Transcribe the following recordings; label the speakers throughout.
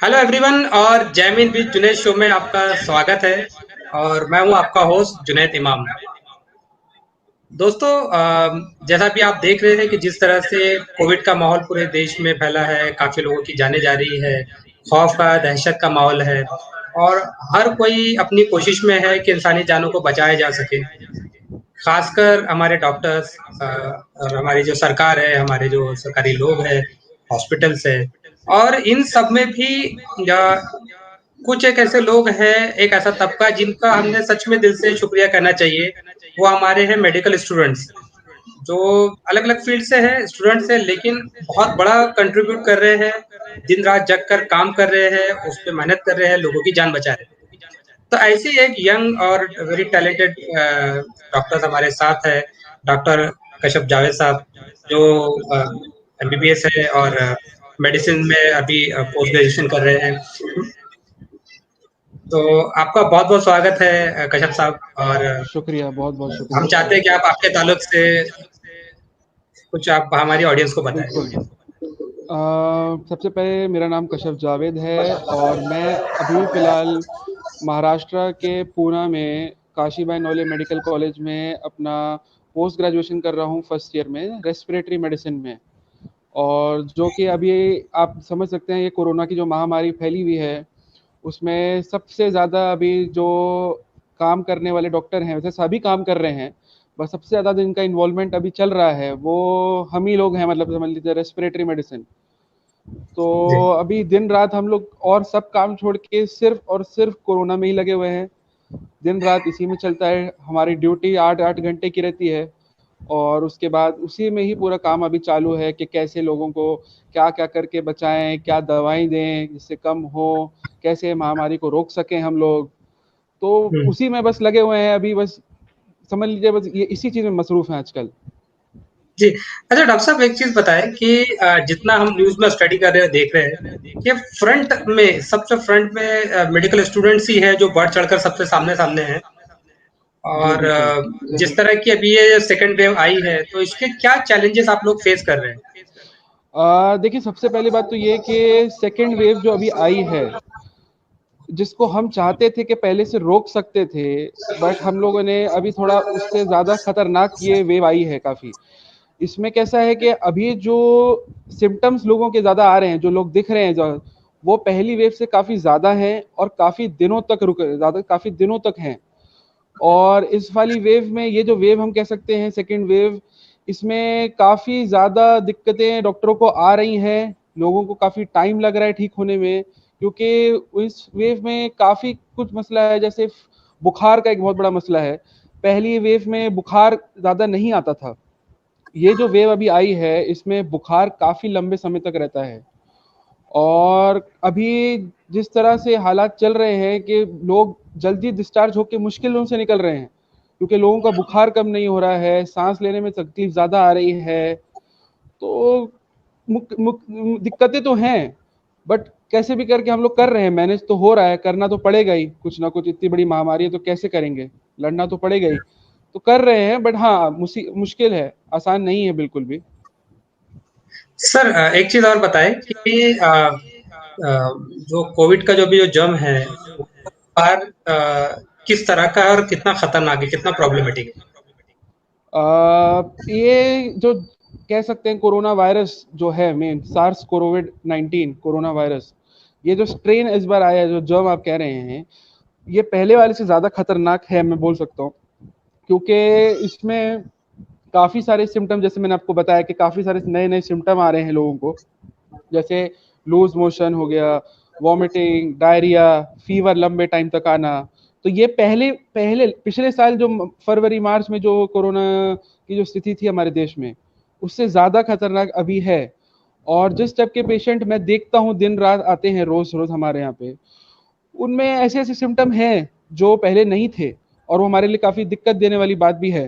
Speaker 1: Hello everyone और Jaimin with Junaid show में आपका स्वागत है। और मैं हूं आपका होस्ट जुनैद इमाम। दोस्तों, जैसा भी आप देख रहे हैं कि जिस तरह से कोविड का माहौल पूरे देश में फैला है, काफी लोगों की जानें जा रही है, खौफ का, दहशत का माहौल है। और हर कोई अपनी कोशिश में है कि इंसानी जानों को बचाया जा सके। खासकर हमारे डॉक्टर्स और हमारी जो सरकार है, हमारे जो सरकारी लोग हैं, हॉस्पिटल्स है। और इन सब में भी कुछ एक ऐसे लोग हैं, एक ऐसा तबका जिनका हमने सच में दिल से शुक्रिया करना चाहिए। वो हमारे हैं मेडिकल स्टूडेंट्स, जो अलग-अलग फील्ड से हैं, स्टूडेंट्स हैं, लेकिन बहुत बड़ा कंट्रीब्यूट कर रहे हैं, दिन-रात जग कर काम कर रहे हैं, उस पे मेहनत कर रहे हैं, लोगों की जान बचा रहे हैं। तो ऐसे ही एक यंग और वेरी टैलेंटेड डॉक्टर हमारे साथ है, डॉक्टर कशफ जावेद साहब, जो एमबीबीएस है और मेडिसिन में अभी पोस्ट ग्रेजुएशन कर रहे हैं। तो आपका बहुत-बहुत स्वागत है कश्यप साहब। और
Speaker 2: शुक्रिया, बहुत-बहुत
Speaker 1: हम
Speaker 2: शुक्रिया।
Speaker 1: चाहते हैं कि आप आपके ताल्लुक से कुछ आप हमारी ऑडियंस को बताएँ।
Speaker 2: बिल्कुल। सबसे पहले मेरा नाम कशफ जावेद है और मैं अभी फ़िलहाल महाराष्ट्र के पूना में काशीबाई नोले मेडिकल कॉलेज में अपना पोस्ट ग्रेजुएशन कर रहा हूँ फर्स्ट ईयर में रेस्पिरेटरी मेडिसिन में। और जो कि अभी आप समझ सकते हैं, ये कोरोना की जो महामारी फैली हुई है, उसमें सबसे ज़्यादा अभी जो काम करने वाले डॉक्टर हैं, वैसे सभी काम कर रहे हैं, बस सबसे ज़्यादा जिनका इन्वॉल्वमेंट अभी चल रहा है वो हम ही लोग हैं, मतलब समझ लीजिए रेस्पिरेटरी मेडिसिन। तो
Speaker 1: जी।
Speaker 2: अभी दिन रात हम लोग और सब काम छोड़ के सिर्फ और सिर्फ कोरोना में ही लगे हुए हैं। दिन रात इसी में चलता है, हमारी ड्यूटी 8-8 घंटे की रहती है और उसके बाद उसी में ही पूरा काम अभी चालू है कि कैसे लोगों को क्या-क्या करके बचाएँ, क्या दवाएँ दें जिससे कम हो, कैसे महामारी को रोक सकें हम लोग। तो
Speaker 1: हुँ।
Speaker 2: उसी में बस लगे हुए हैं अभी, बस समझ लीजिए बस ये इसी चीज़ में मसरूफ़ हैं आजकल।
Speaker 1: जी। अच्छा डॉक्टर साहब, एक चीज़ बताएँ कि जितना हम न्यूज़ में स्टडी कर रहे हैं, देख रहे हैं, कि फ्रंट में सबसे फ्रंट में मेडिकल स्टूडेंट्स ही हैं जो बढ़-चढ़ कर सबसे सामने-सामने हैं।
Speaker 2: जी,
Speaker 1: और
Speaker 2: बिल्कुल।
Speaker 1: जिस तरह की अभी ये सेकंड वेव आई है, तो इसके क्या चैलेंजेस आप लोग फेस कर रहे हैं?
Speaker 2: देखिए, सबसे पहली बात तो ये कि सेकंड वेव जो अभी आई है, जिसको हम चाहते थे कि पहले से रोक सकते थे, बट हम लोगों ने अभी थोड़ा उससे ज़्यादा खतरनाक ये वेव आई है काफ़ी। इसमें कैसा है कि अभी जो सिम्पटम्स लोगों के ज़्यादा आ रहे हैं, जो लोग दिख रहे हैं वो पहली वेव से काफ़ी ज़्यादा हैं और काफ़ी दिनों तक काफ़ी दिनों तक हैं। और इस वाली वेव में, ये जो वेव हम कह सकते हैं सेकंड वेव, इसमें काफ़ी ज़्यादा दिक्कतें डॉक्टरों को आ रही हैं, लोगों को काफ़ी टाइम लग रहा है ठीक होने में, क्योंकि इस वेव में काफ़ी कुछ मसला है, जैसे बुखार का एक बहुत बड़ा मसला है। पहली वेव में बुखार ज़्यादा नहीं आता था। ये जो वेव अभी आई है, इसमें बुखार काफ़ी लंबे समय तक रहता है। और अभी जिस तरह से हालात चल रहे हैं कि लोग जल्दी डिस्चार्ज होके मुश्किलों से निकल रहे हैं, क्योंकि लोगों का बुखार कम नहीं हो रहा है, सांस लेने में तकलीफ ज़्यादा आ रही है। तो दिक्कतें तो हैं, बट कैसे भी करके हम लोग कर रहे हैं, मैनेज तो हो रहा है, करना तो पड़ेगा ही, कुछ ना कुछ इतनी बड़ी महामारी है तो कैसे करेंगे, लड़ना तो पड़ेगा ही। तो कर रहे हैं, बट हाँ मुश्किल है, आसान नहीं है बिल्कुल भी।
Speaker 1: सर, एक चीज़ और बताएँ कि जो कोविड का जो भी जो जर्म है, वो बाहर किस तरह का है और कितना खतरनाक है, कितना प्रॉब्लमैटिक है?
Speaker 2: ये जो कह सकते हैं कोरोना वायरस जो है, main SARS COVID 19 corona virus, ये जो स्ट्रेन इस बार आया है, जो जर्म आप कह रहे हैं, ये पहले वाले से ज़्यादा खतरनाक है, मैं बोल सकता हूँ। क्योंकि इसमें काफ़ी सारे सिम्टम, जैसे मैंने आपको बताया कि काफ़ी सारे नए-नए सिम्टम आ रहे हैं लोगों को, जैसे लूज़ मोशन हो गया, वॉमिटिंग, डायरिया, फ़ीवर लंबे टाइम तक आना। तो ये पहले पहले पिछले साल जो फरवरी-मार्च में जो कोरोना की जो स्थिति थी हमारे देश में, उससे ज़्यादा खतरनाक अभी है। और जिस टाइप के पेशेंट मैं देखता हूँ दिन-रात आते हैं रोज़-रोज़ हमारे यहाँ पे, उनमें ऐसे-ऐसे सिम्पटम हैं जो पहले नहीं थे, और वो हमारे लिए काफ़ी दिक्कत देने वाली बात भी है।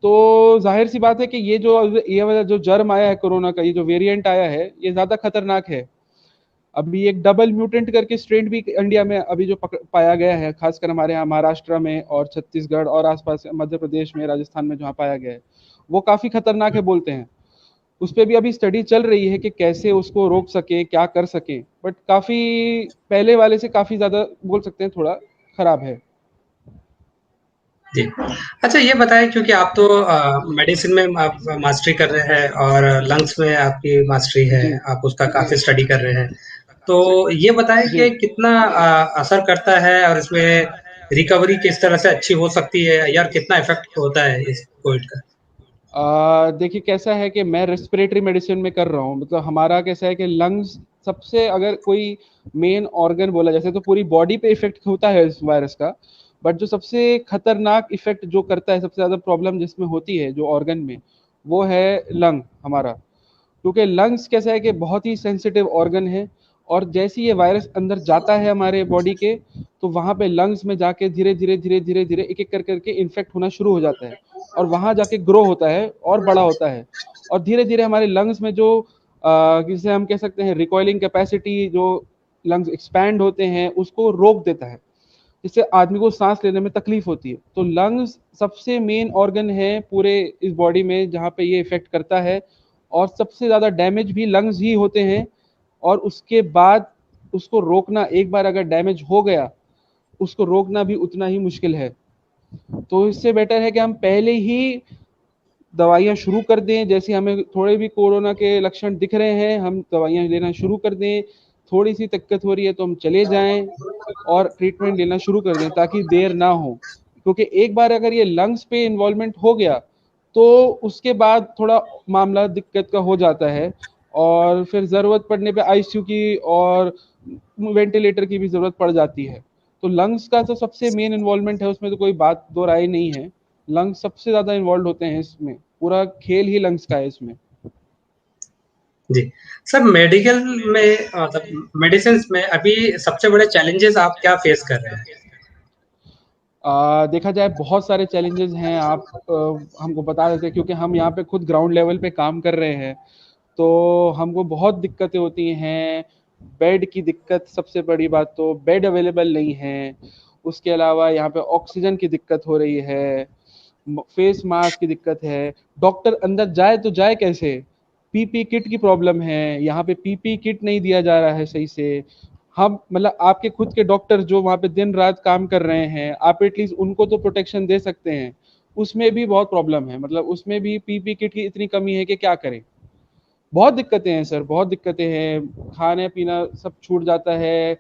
Speaker 2: तो ज़ाहिर-सी बात है कि ये वाला जो जर्म आया है कोरोना का, ये जो वेरिएंट आया है, ये ज़्यादा खतरनाक है। अभी एक डबल म्यूटेंट करके स्ट्रेन भी इंडिया में अभी जो पाया गया है, खासकर हमारे यहाँ महाराष्ट्र में और छत्तीसगढ़ और आसपास मध्य प्रदेश में, राजस्थान में जहाँ पाया गया है, वो काफ़ी खतरनाक है बोलते हैं। उस पे भी अभी स्टडी चल रही है कि कैसे उसको रोक सके, क्या कर सके, बट काफी पहले वाले से काफी ज्यादा बोल सकते हैं थोड़ा खराब है।
Speaker 1: जी। अच्छा ये बताएँ क्योंकि आप तो मेडिसिन में आप मास्टरी कर रहे हैं और लंग्स में आपकी मास्टरी है,
Speaker 2: जी
Speaker 1: आप उसका काफ़ी स्टडी कर रहे हैं। तो ये बताएँ
Speaker 2: जी।
Speaker 1: कि कितना असर करता है और इसमें रिकवरी किस तरह से अच्छी हो सकती है या कितना इफ़ेक्ट होता है इस कोविड का?
Speaker 2: देखिए कैसा है कि मैं रेस्पिरेटरी मेडिसिन में कर रहा हूँ, मतलब हमारा कैसा है कि लंग्स सबसे अगर कोई मेन ऑर्गन बोला जैसे तो पूरी बॉडी पे इफेक्ट होता है इस वायरस का, बट जो सबसे खतरनाक इफेक्ट जो करता है, सबसे ज्यादा प्रॉब्लम जिसमें होती है जो ऑर्गन में, वो है लंग हमारा। क्योंकि लंग्स कैसा है कि बहुत ही सेंसिटिव ऑर्गन है, और जैसे ही ये वायरस अंदर जाता है हमारे बॉडी के, तो वहां पे लंग्स में जाके धीरे धीरे धीरे धीरे धीरे एक एक कर करके इन्फेक्ट होना शुरू हो जाता है, और वहां जाके ग्रो होता है और बड़ा होता है, और धीरे धीरे हमारे लंग्स में जो जिसे हम कह सकते हैं रिकॉइलिंग कैपेसिटी, जो लंग्स एक्सपैंड होते हैं उसको रोक देता है, जिससे आदमी को सांस लेने में तकलीफ होती है। तो लंग्स सबसे मेन ऑर्गन है पूरे इस बॉडी में जहाँ पे ये इफेक्ट करता है, और सबसे ज्यादा डैमेज भी लंग्स ही होते हैं। और उसके बाद उसको रोकना, एक बार अगर डैमेज हो गया, उसको रोकना भी उतना ही मुश्किल है। तो इससे बेटर है कि हम पहले ही दवाइयाँ शुरू कर दें, जैसे हमें थोड़े भी कोरोना के लक्षण दिख रहे हैं हम दवाइयाँ लेना शुरू कर दें, थोड़ी सी दिक्कत हो रही है तो हम चले जाएं और ट्रीटमेंट लेना शुरू कर दें ताकि देर ना हो। क्योंकि एक बार अगर ये लंग्स पे इन्वॉल्वमेंट हो गया तो उसके बाद थोड़ा मामला दिक्कत का हो जाता है, और फिर ज़रूरत पड़ने पे आईसीयू की और वेंटिलेटर की भी ज़रूरत पड़ जाती है। तो लंग्स का तो सबसे मेन इन्वॉल्वमेंट है, उसमें तो कोई बात दो राय नहीं है। लंग्स सबसे ज़्यादा इन्वॉल्व होते हैं इसमें, पूरा खेल ही लंग्स का है इसमें।
Speaker 1: जी। सर मेडिकल में मतलब मेडिसिन्स में अभी सबसे बड़े चैलेंजेज़ आप क्या फेस कर रहे हैं?
Speaker 2: देखा जाए बहुत सारे चैलेंजेस हैं, आप हमको बता देते हैं क्योंकि हम यहाँ पे खुद ग्राउंड लेवल पे काम कर रहे हैं, तो हमको बहुत दिक्कतें होती हैं। बेड की दिक्कत, सबसे बड़ी बात तो बेड अवेलेबल नहीं है। उसके अलावा यहाँ पे ऑक्सीजन की दिक्कत हो रही है, फेस मास्क की दिक्कत है। डॉक्टर अंदर जाए तो जाए कैसे, पीपी किट की प्रॉब्लम है, यहाँ पे पीपी किट नहीं दिया जा रहा है सही से। हम मतलब आपके खुद के डॉक्टर जो वहाँ पे दिन रात काम कर रहे हैं, आप एटलीस्ट उनको तो प्रोटेक्शन दे सकते हैं, उसमें भी बहुत प्रॉब्लम है, मतलब उसमें भी पीपी किट की इतनी कमी है कि क्या करें। बहुत दिक्कतें हैं सर, बहुत दिक्कतें हैं, खाने पीना सब छूट जाता है,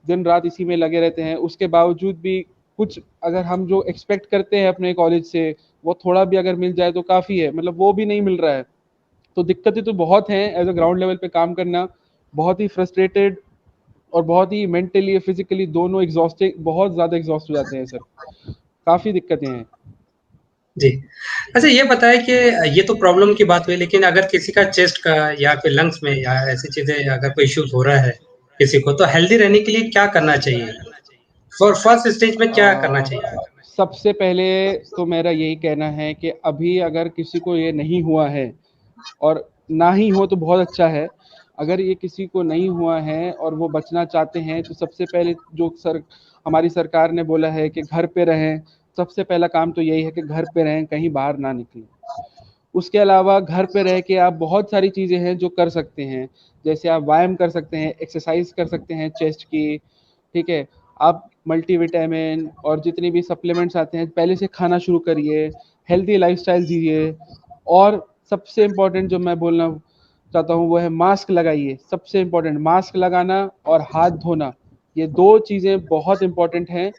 Speaker 2: दिन रात इसी में लगे रहते हैं। उसके बावजूद भी कुछ अगर हम जो एक्सपेक्ट करते हैं अपने कॉलेज से, वो थोड़ा भी अगर मिल जाए तो काफ़ी है, मतलब वो भी नहीं मिल रहा है। तो दिक्कतें तो बहुत हैं, एज अ ग्राउंड लेवल पे काम करना बहुत ही फ्रस्ट्रेटेड, और बहुत ही मेंटली फिजिकली दोनों एग्जॉस्टिंग, बहुत ज़्यादा एग्जॉस्ट हो जाते हैं सर, काफ़ी दिक्कतें हैं।
Speaker 1: जी। अच्छा ये बताएँ कि ये तो प्रॉब्लम की बात हुई लेकिन अगर किसी का चेस्ट का या फिर लंग्स में या ऐसी चीज़ें अगर कोई इश्यूज़ हो रहा है किसी को, तो हेल्दी रहने के लिए क्या करना चाहिए? फर्स्ट स्टेज में क्या करना चाहिए?
Speaker 2: सबसे पहले तो मेरा यही कहना है कि अभी अगर किसी को ये नहीं हुआ है, और ना ही हो तो बहुत अच्छा है, अगर ये किसी को नहीं हुआ है और वो बचना चाहते हैं, तो सबसे पहले जो हमारी सरकार ने बोला है कि घर पे रहें, सबसे पहला काम तो यही है कि घर पे रहें, कहीं बाहर ना निकलें। उसके अलावा घर पे रह के आप बहुत सारी चीज़ें हैं जो कर सकते हैं, जैसे आप व्यायाम कर सकते हैं, एक्सरसाइज कर सकते हैं चेस्ट की, ठीक है। आप मल्टीविटामिन और जितनी भी सप्लीमेंट्स आते हैं पहले से खाना शुरू करिए, हेल्दी लाइफस्टाइल दीजिए। और सबसे इम्पोर्टेंट जो मैं बोलना चाहता हूँ वो है मास्क लगाइए, सबसे इम्पोर्टेंट मास्क लगाना और हाथ धोना, ये दो चीज़ें बहुत इम्पोर्टेंट हैं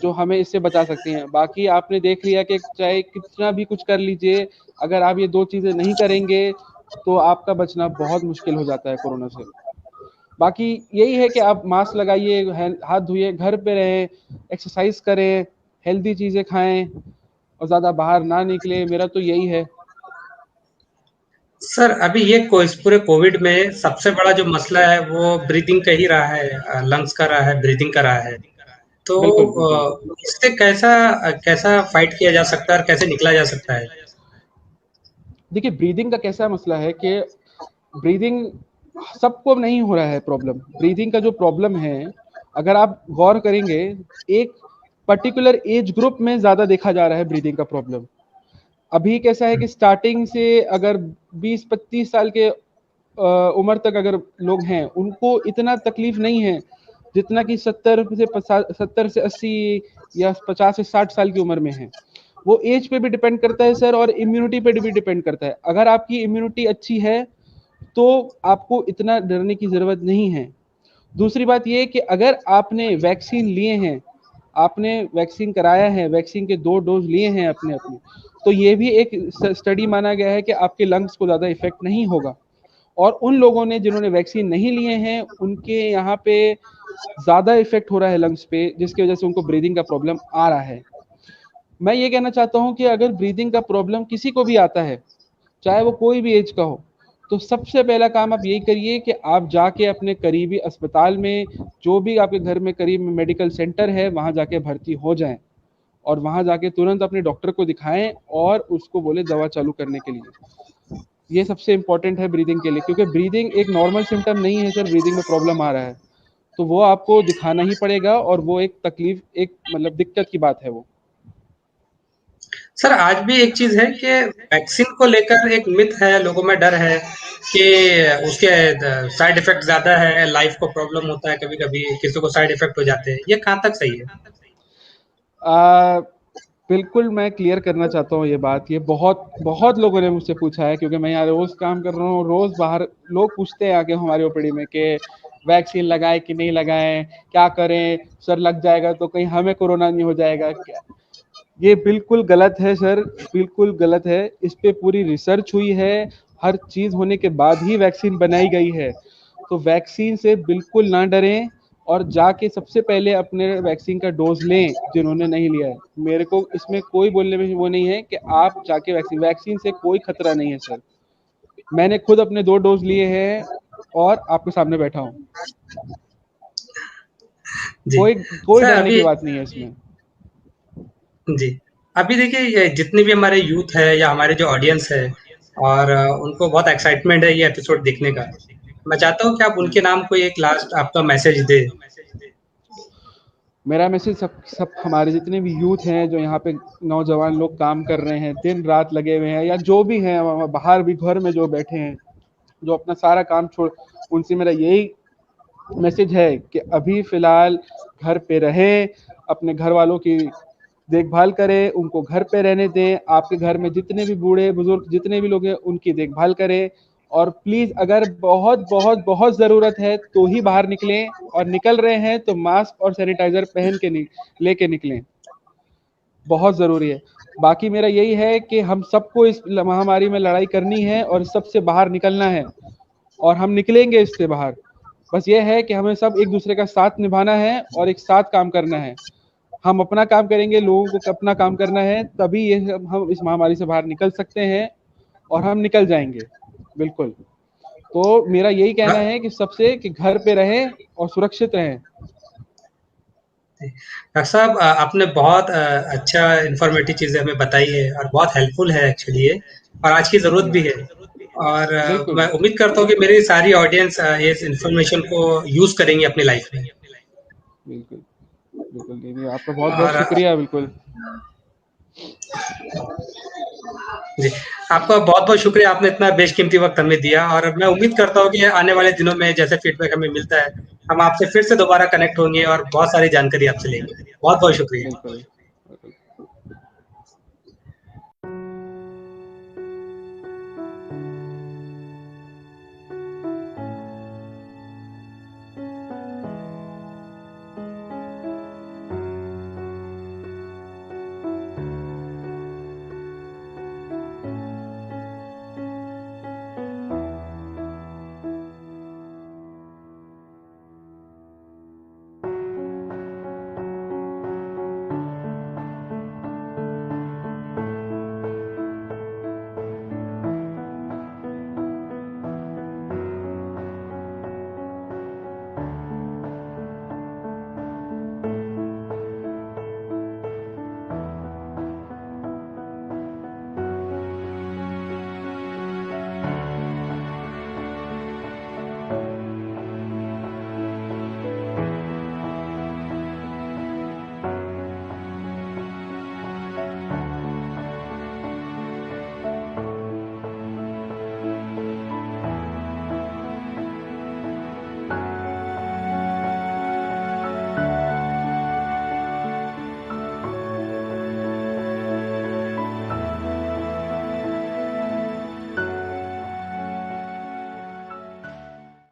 Speaker 2: जो हमें इससे बचा सकती हैं। बाकी आपने देख लिया कि चाहे कितना भी कुछ कर लीजिए, अगर आप ये दो चीज़ें नहीं करेंगे तो आपका बचना बहुत मुश्किल हो जाता है कोरोना से। बाकी यही है कि आप मास्क लगाइए, हाथ धोइए, घर पे रहें, एक्सरसाइज करें, हेल्दी चीज़ें खाएं, और ज़्यादा बाहर ना निकले, मेरा तो यही है।
Speaker 1: सर अभी ये को इस पूरे कोविड में सबसे बड़ा जो मसला है वो ब्रीथिंग का ही रहा है, लंग्स का रहा है, ब्रीथिंग का रहा है। तो
Speaker 2: बिल्कुल बिल्कुल।
Speaker 1: इससे कैसा कैसा फाइट किया जा सकता है और कैसे निकला जा सकता है?
Speaker 2: देखिए ब्रीदिंग का कैसा मसला है कि ब्रीदिंग सबको नहीं हो रहा है प्रॉब्लम, ब्रीदिंग का जो प्रॉब्लम है, अगर आप गौर करेंगे, एक पर्टिकुलर एज ग्रुप में ज़्यादा देखा जा रहा है ब्रीदिंग का प्रॉब्लम। अभी कैसा है कि स्टार्टिंग से अगर 20-25 साल के उम्र तक अगर लोग हैं, उनको इतना तकलीफ नहीं है जितना कि 70 से 80 या 50 से 60 साल की उम्र में है। वो एज पे भी डिपेंड करता है सर, और इम्यूनिटी पे भी डिपेंड करता है। अगर आपकी इम्यूनिटी अच्छी है तो आपको इतना डरने की ज़रूरत नहीं है। दूसरी बात ये कि अगर आपने वैक्सीन लिए हैं, आपने वैक्सीन कराया है, वैक्सीन के 2 डोज लिए हैं अपने, तो ये भी एक स्टडी माना गया है कि आपके लंग्स को ज़्यादा इफेक्ट नहीं होगा। और उन लोगों ने जिन्होंने वैक्सीन नहीं लिए हैं, उनके यहाँ पे ज़्यादा इफेक्ट हो रहा है लंग्स पे, जिसकी वजह से उनको ब्रीदिंग का प्रॉब्लम आ रहा है। मैं ये कहना चाहता हूँ कि अगर ब्रीदिंग का प्रॉब्लम किसी को भी आता है, चाहे वो कोई भी एज का हो, तो सबसे पहला काम आप यही करिए कि आप जाके अपने करीबी अस्पताल में, जो भी आपके घर में करीब में मेडिकल सेंटर है, वहाँ जाके भर्ती हो जाएं, और वहाँ जाके तुरंत अपने डॉक्टर को दिखाएं और उसको बोले दवा चालू करने के लिए। ये सबसे इम्पोर्टेंट है ब्रीदिंग के लिए, क्योंकि ब्रीदिंग एक नॉर्मल सिम्टम नहीं है सर। ब्रीदिंग में प्रॉब्लम आ रहा है तो वो आपको दिखाना ही पड़ेगा, और वो एक तकलीफ, एक मतलब दिक्कत की बात है वो।
Speaker 1: सर आज भी एक चीज़ है कि वैक्सीन को लेकर एक मिथ है, लोगों में डर है कि उसके साइड इफ़ेक्ट ज़्यादा है, लाइफ को प्रॉब्लम होता है, कभी-कभी किसी को साइड इफ़ेक्ट हो जाते हैं। ये कहाँ तक सही है?
Speaker 2: आ, बिल्कुल मैं क्लियर करना चाहता हूँ ये बात। ये बहुत बहुत लोगों ने मुझसे पूछा है, क्योंकि मैं यहाँ रोज काम कर रहा हूँ, रोज बाहर लोग पूछते हैं आके हमारे ओपीडी में कि वैक्सीन लगाए कि नहीं लगाएं, क्या करें सर, लग जाएगा तो कहीं हमें कोरोना नहीं हो जाएगा क्या? ये बिल्कुल गलत है सर, बिल्कुल गलत है। इस पे पूरी रिसर्च हुई है, हर चीज होने के बाद ही वैक्सीन बनाई गई है। तो वैक्सीन से बिल्कुल ना डरें, और जाके सबसे पहले अपने वैक्सीन का डोज लें जिन्होंने नहीं लिया है। मेरे को इसमें कोई बोलने में वो नहीं है कि आप जाके वैक्सीन वैक्सीन से कोई खतरा नहीं है सर। मैंने खुद अपने 2 डोज लिए हैं और आपके सामने बैठा हूँ।
Speaker 1: जी।
Speaker 2: कोई कोई
Speaker 1: सर
Speaker 2: डरने
Speaker 1: अभी
Speaker 2: की बात नहीं है इसमें।
Speaker 1: जी। अभी देखिए ये जितने भी हमारे यूथ है या हमारे जो ऑडियंस है और उनको बहुत एक्साइटमेंट है ये एपिसोड देखने का। मैं चाहता हूँ कि आप उनके नाम कोई एक लास्ट आपका मैसेज दें।
Speaker 2: मेरा मैसेज सब सब हमारे जितने भी यूथ हैं, जो यहाँ पे नौजवान लोग काम कर रहे हैं, दिन रात लगे हुए हैं, या जो भी हैं बाहर भी घर में जो बैठे हैं, जो अपना सारा काम छोड़, उनसे मेरा यही मैसेज है कि अभी फिलहाल घर पे रहें, अपने घर वालों की देखभाल करें, उनको घर पे रहने दें। आपके घर में जितने भी बूढ़े बुजुर्ग जितने भी लोग हैं, उनकी देखभाल करें। और प्लीज अगर बहुत बहुत बहुत जरूरत है तो ही बाहर निकलें, और निकल रहे हैं तो मास्क और सैनिटाइजर पहन के लेके निकलें, बहुत जरूरी है। बाकी मेरा यही है कि हम सबको इस महामारी में लड़ाई करनी है और सबसे बाहर निकलना है, और हम निकलेंगे इससे बाहर। बस ये है कि हमें सब एक दूसरे का साथ निभाना है और एक साथ काम करना है। हम अपना काम करेंगे, लोगों को अपना काम करना है, तभी ये हम इस महामारी से बाहर निकल सकते हैं, और हम निकल जाएंगे बिल्कुल। तो मेरा यही कहना है कि सबसे कि घर पे रहें और सुरक्षित रहें।
Speaker 1: डॉक्टर साहब आपने बहुत अच्छा इन्फॉर्मेटिव चीज़ें हमें बताई है और बहुत हेल्पफुल है एक्चुअली ये और आज की ज़रूरत भी है। और
Speaker 2: बिल्कुल
Speaker 1: मैं उम्मीद करता हूँ कि मेरी सारी ऑडियंस इस इन्फॉर्मेशन को यूज़ करेंगे अपनी लाइफ में।
Speaker 2: बिल्कुल बिल्कुल दीदी, आपका बहुत बहुत
Speaker 1: और
Speaker 2: शुक्रिया। बिल्कुल
Speaker 1: जी, आपका बहुत-बहुत शुक्रिया आपने इतना बेशकीमती वक़्त हमें दिया और मैं उम्मीद करता हूँ कि आने वाले दिनों में जैसे फीडबैक हमें मिलता है, हम आपसे फिर से दोबारा कनेक्ट होंगे और बहुत सारी जानकारी आपसे लेंगे। बहुत-बहुत शुक्रिया।
Speaker 2: बिल्कुल